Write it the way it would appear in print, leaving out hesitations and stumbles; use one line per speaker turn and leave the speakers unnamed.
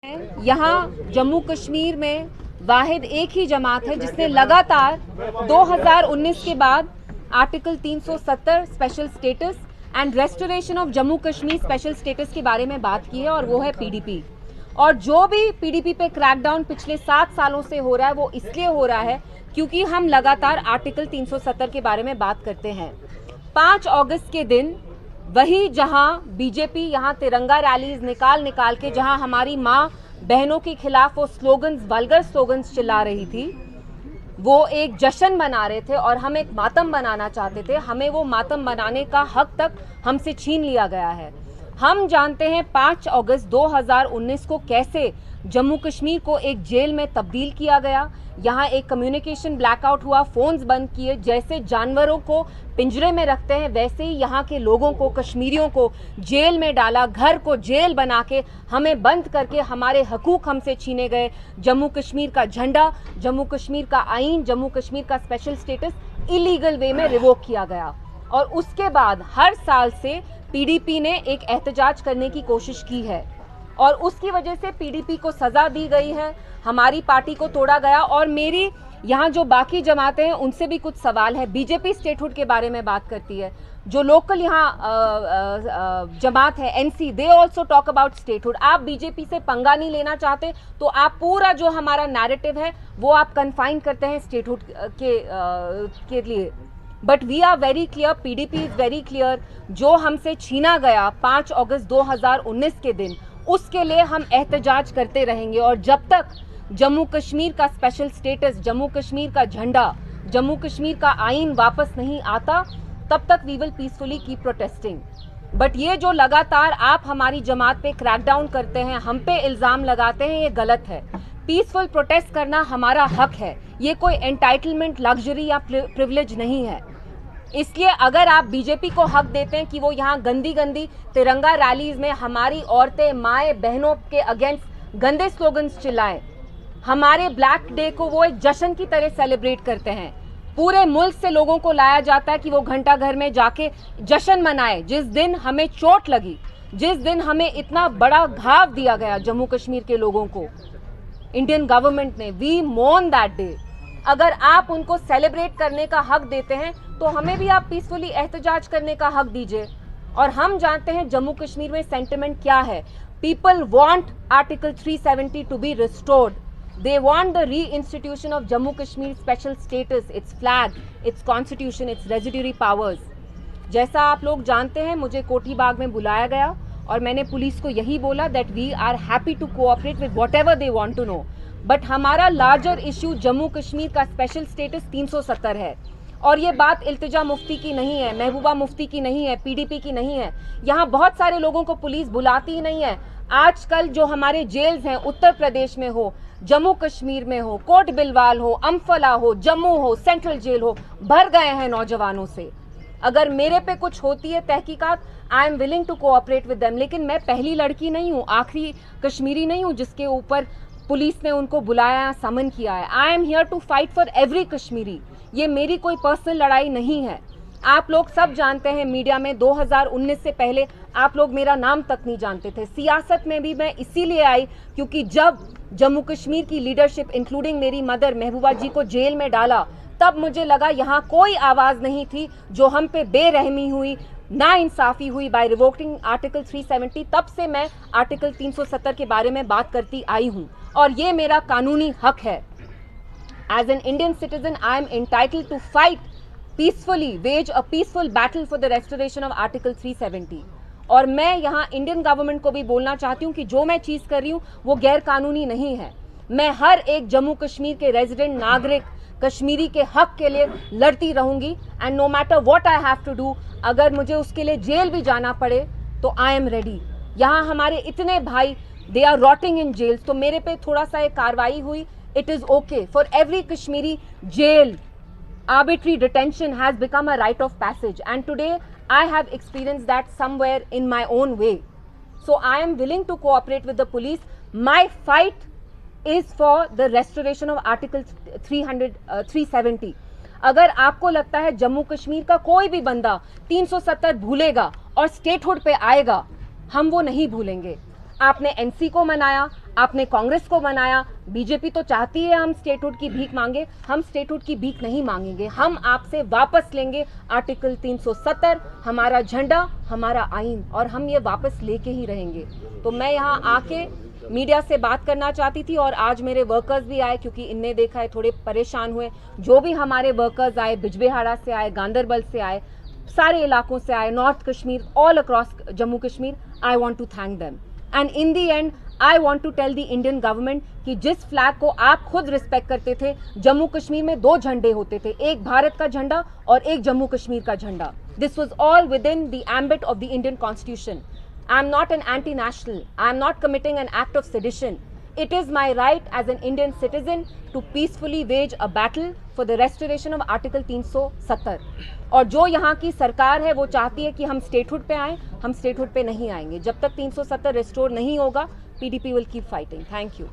यहाँ जम्मू कश्मीर में वाहिद एक ही जमात है जिसने लगातार 2019 के बाद article 370 special status and restoration of Jammu Kashmir special status के बारे में बात की है, और वो है पीडीपी। और जो भी पीडीपी पे क्रैकडाउन पिछले 7 सालों से हो रहा है वो इसलिए हो रहा है क्योंकि हम लगातार आर्टिकल 370 के बारे में बात करते हैं। 5 अगस्त के दिन वही जहां बीजेपी यहाँ तिरंगा रैलीज निकाल के जहां हमारी माँ बहनों के खिलाफ वो स्लोगन्स, वल्गर स्लोगन्स चिल्ला रही थी, वो एक जश्न मना रहे थे और हम एक मातम बनाना चाहते थे। हमें वो मातम बनाने का हक तक हमसे छीन लिया गया है। हम जानते हैं 5 अगस्त 2019 को कैसे जम्मू कश्मीर को एक जेल में तब्दील किया गया। यहाँ एक कम्युनिकेशन ब्लैकआउट हुआ, फोन्स बंद किए। जैसे जानवरों को पिंजरे में रखते हैं वैसे ही यहाँ के लोगों को, कश्मीरियों को जेल में डाला, घर को जेल बना के हमें बंद करके हमारे हकूक हमसे छीने गए। जम्मू कश्मीर का झंडा, जम्मू कश्मीर का आईन, जम्मू कश्मीर का स्पेशल स्टेटस इलीगल वे में रिवोक किया गया। और उसके बाद हर साल से पीडीपी ने एक एहतजाज करने की कोशिश की है और उसकी वजह से पीडीपी को सजा दी गई है, हमारी पार्टी को तोड़ा गया। और मेरी यहाँ जो बाकी जमातें हैं उनसे भी कुछ सवाल है। बीजेपी स्टेटहुड के बारे में बात करती है, जो लोकल यहाँ जमात है NC, they also talk about statehood. आप बीजेपी से पंगा नहीं लेना चाहते तो आप पूरा जो हमारा नैरेटिव है वो आप कन्फाइन करते हैं स्टेटहुड के लिए। But we are very clear, PDP is very clear. जो हमसे छीना गया 5 अगस्त 2019 के दिन, उसके लिए हम एहतजाज करते रहेंगे। और जब तक जम्मू कश्मीर का स्पेशल स्टेटस, जम्मू कश्मीर का झंडा, जम्मू कश्मीर का आईन वापस नहीं आता, तब तक we will peacefully keep protesting. But ये जो लगातार आप हमारी जमात पे क्रैकडाउन करते हैं, हम पे इल्ज़ाम लगाते हैं, ये गलत है। पीसफुल प्रोटेस्ट करना हमारा हक है, ये कोई एंटाइटलमेंट, लग्जरी या प्रिविलेज नहीं है। इसलिए अगर आप बीजेपी को हक देते हैं कि वो यहाँ गंदी गंदी तिरंगा रैलीज में हमारी औरतें, माएँ, बहनों के अगेंस्ट गंदे स्लोगन्स चिल्लाएं, हमारे ब्लैक डे को वो एक जश्न की तरह सेलिब्रेट करते हैं, पूरे मुल्क से लोगों को लाया जाता है कि वो घंटा घर में जाके जश्न मनाए। जिस दिन हमें चोट लगी, जिस दिन हमें इतना बड़ा घाव दिया गया जम्मू कश्मीर के लोगों को इंडियन गवर्नमेंट ने, वी मोर्न दैट डे। अगर आप उनको सेलिब्रेट करने का हक देते हैं तो हमें भी आप पीसफुली एहतजाज करने का हक दीजिए। और हम जानते हैं जम्मू कश्मीर में सेंटिमेंट क्या है। People want article 370 to be restored. They want the reinstitution of Jammu Kashmir special status, its flag, its constitution, its residuary powers. जैसा आप लोग जानते हैं, मुझे कोठी बाग में बुलाया गया और मैंने पुलिस को यही बोला that we are happy to cooperate with whatever they want to know. But हमारा लार्जर इश्यू जम्मू कश्मीर का स्पेशल स्टेटस 370 है। और ये बात इल्तिजा मुफ्ती की नहीं है, महबूबा मुफ्ती की नहीं है, पीडीपी की नहीं है। यहाँ बहुत सारे लोगों को पुलिस बुलाती ही नहीं है। आजकल जो हमारे जेल्स हैं, उत्तर प्रदेश में हो, जम्मू कश्मीर में हो, कोट बिलवाल हो, अम्फला हो, जम्मू हो, सेंट्रल जेल हो, भर गए हैं नौजवानों से। अगर मेरे पे कुछ होती है तहकीकात, I am willing to cooperate with them. लेकिन मैं पहली लड़की नहीं हूँ, आखिरी कश्मीरी नहीं हूँ जिसके ऊपर पुलिस ने उनको बुलाया, समन किया है। I am here to fight for every Kashmiri. ये मेरी कोई पर्सनल लड़ाई नहीं है। आप लोग सब जानते हैं, मीडिया में 2019 से पहले आप लोग मेरा नाम तक नहीं जानते थे। सियासत में भी मैं इसीलिए आई क्योंकि जब जम्मू कश्मीर की लीडरशिप इंक्लूडिंग मेरी मदर महबूबा जी को जेल में डाला, तब मुझे लगा यहाँ कोई आवाज़ नहीं थी। जो हम पे बेरहमी हुई, नाइंसाफ़ी हुई बाय रिवोकिंग आर्टिकल 370, तब से मैं आर्टिकल 370 के बारे में बात करती आई हूँ और ये मेरा कानूनी हक है। As an Indian citizen, I am entitled to fight peacefully, wage a peaceful battle for the restoration of Article 370. और मैं यहाँ इंडियन गवर्नमेंट को भी बोलना चाहती हूँ कि जो मैं चीज़ कर रही हूँ वो गैर कानूनी नहीं है। मैं हर एक जम्मू कश्मीर के रेजिडेंट नागरिक कश्मीरी के हक के लिए लड़ती रहूँगी। And no matter what I have to do, अगर मुझे उसके लिए जेल भी जाना पड़े तो आई एम रेडी। यहाँ हमारे इतने भाई, they are rotting in jails, तो मेरे पे थोड़ा सा एक कार्रवाई हुई, it is okay. For every Kashmiri, jail, arbitrary detention has become a rite of passage, and today I have experienced that somewhere in my own way. So I am willing to cooperate with the police. My fight is for the restoration of Article 370. अगर आपको लगता है जम्मू कश्मीर का कोई भी बंदा 370 भूलेगा और स्टेटहुड पे आएगा, हम वो नहीं भूलेंगे। आपने एनसी को मनाया, आपने कांग्रेस को बनाया, बीजेपी तो चाहती है हम स्टेटहुड की भीख मांगे, हम स्टेटहुड की भीख नहीं मांगेंगे, हम आपसे वापस लेंगे आर्टिकल 370, हमारा झंडा, हमारा आइन, और हम ये वापस लेके ही रहेंगे। तो मैं यहाँ आके मीडिया से बात करना चाहती थी, और आज मेरे वर्कर्स भी आए क्योंकि इनने देखा है, थोड़े परेशान हुए। जो भी हमारे वर्कर्स आए, बिजबेहाड़ा से आए, गांदरबल से आए, सारे इलाकों से आए, north Kashmir, all across Jammu Kashmir, I want to thank them. And in the end I want to tell the Indian government कि जिस फ्लैग को आप खुद रिस्पेक्ट करते थे, जम्मू कश्मीर में 2 झंडे होते थे, एक भारत का झंडा और एक जम्मू कश्मीर का झंडा। This was all with in the ambit of the Indian constitution. I am not an anti-national. I am not committing an act of sedition. It is my right as an Indian citizen to peacefully wage a battle for the restoration of Article 370. और जो यहाँ की सरकार है वो चाहती है कि हम स्टेटहुड पे आएं, हम स्टेटहुड पे नहीं आएंगे। जब तक 370 रिस्टोर नहीं होगा, PDP will keep fighting. Thank you.